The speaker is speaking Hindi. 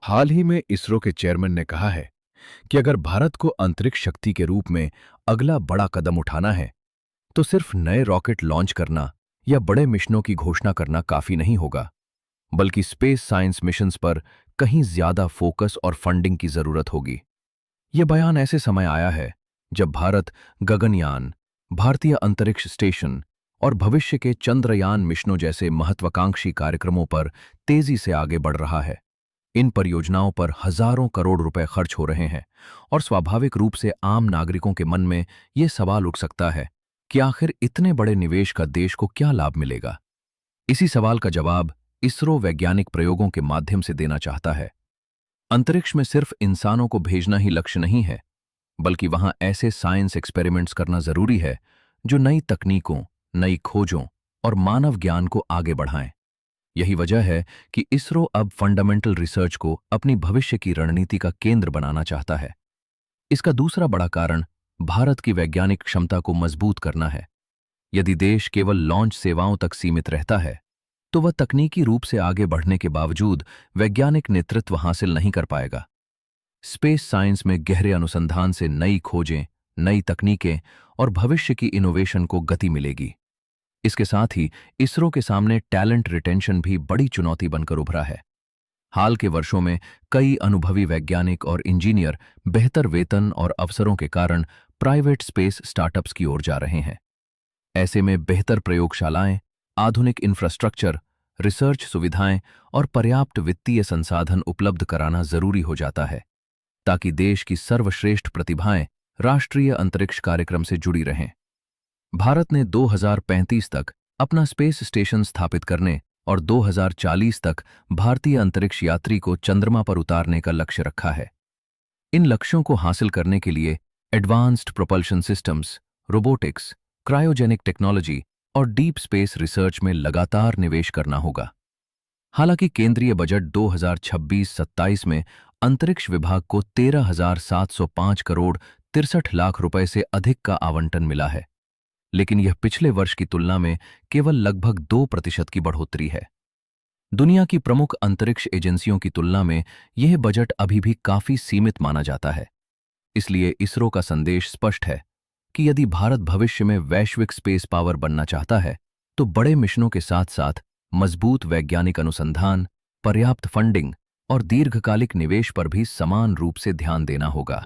हाल ही में इसरो के चेयरमैन ने कहा है कि अगर भारत को अंतरिक्ष शक्ति के रूप में अगला बड़ा कदम उठाना है, तो सिर्फ नए रॉकेट लॉन्च करना या बड़े मिशनों की घोषणा करना काफी नहीं होगा, बल्कि स्पेस साइंस मिशंस पर कहीं ज्यादा फोकस और फंडिंग की जरूरत होगी। यह बयान ऐसे समय आया है जब भारत गगनयान, भारतीय अंतरिक्ष स्टेशन और भविष्य के चंद्रयान मिशनों जैसे महत्वाकांक्षी कार्यक्रमों पर तेजी से आगे बढ़ रहा है। इन परियोजनाओं पर हजारों करोड़ रुपए खर्च हो रहे हैं और स्वाभाविक रूप से आम नागरिकों के मन में ये सवाल उठ सकता है कि आखिर इतने बड़े निवेश का देश को क्या लाभ मिलेगा। इसी सवाल का जवाब इसरो वैज्ञानिक प्रयोगों के माध्यम से देना चाहता है। अंतरिक्ष में सिर्फ इंसानों को भेजना ही लक्ष्य नहीं है, बल्कि वहां ऐसे साइंस एक्सपेरिमेंट्स करना जरूरी है जो नई तकनीकों, नई खोजों और मानव ज्ञान को आगे बढ़ाएं। यही वजह है कि इसरो अब फंडामेंटल रिसर्च को अपनी भविष्य की रणनीति का केंद्र बनाना चाहता है। इसका दूसरा बड़ा कारण भारत की वैज्ञानिक क्षमता को मजबूत करना है। यदि देश केवल लॉन्च सेवाओं तक सीमित रहता है, तो वह तकनीकी रूप से आगे बढ़ने के बावजूद वैज्ञानिक नेतृत्व हासिल नहीं कर पाएगा। स्पेस साइंस में गहरे अनुसंधान से नई खोजें, नई तकनीकें और भविष्य की इनोवेशन को गति मिलेगी। इसके साथ ही इसरो के सामने टैलेंट रिटेंशन भी बड़ी चुनौती बनकर उभरा है। हाल के वर्षों में कई अनुभवी वैज्ञानिक और इंजीनियर बेहतर वेतन और अवसरों के कारण प्राइवेट स्पेस स्टार्टअप्स की ओर जा रहे हैं। ऐसे में बेहतर प्रयोगशालाएं, आधुनिक इंफ्रास्ट्रक्चर, रिसर्च सुविधाएं और पर्याप्त वित्तीय संसाधन उपलब्ध कराना जरूरी हो जाता है, ताकि देश की सर्वश्रेष्ठ प्रतिभाएं राष्ट्रीय अंतरिक्ष कार्यक्रम से जुड़ी रहें। भारत ने 2035 तक अपना स्पेस स्टेशन स्थापित करने और 2040 तक भारतीय अंतरिक्ष यात्री को चंद्रमा पर उतारने का लक्ष्य रखा है। इन लक्ष्यों को हासिल करने के लिए advanced propulsion systems, robotics, cryogenic technology और डीप स्पेस रिसर्च में लगातार निवेश करना होगा। हालांकि केंद्रीय बजट 2026-27 में अंतरिक्ष विभाग को 13,705 करोड़ 63 लाख रुपए से अधिक का आवंटन मिला है, लेकिन यह पिछले वर्ष की तुलना में केवल लगभग 2% की बढ़ोतरी है। दुनिया की प्रमुख अंतरिक्ष एजेंसियों की तुलना में यह बजट अभी भी काफी सीमित माना जाता है। इसलिए इसरो का संदेश स्पष्ट है कि यदि भारत भविष्य में वैश्विक स्पेस पावर बनना चाहता है, तो बड़े मिशनों के साथ साथ मजबूत वैज्ञानिक अनुसंधान, पर्याप्त फंडिंग और दीर्घकालिक निवेश पर भी समान रूप से ध्यान देना होगा।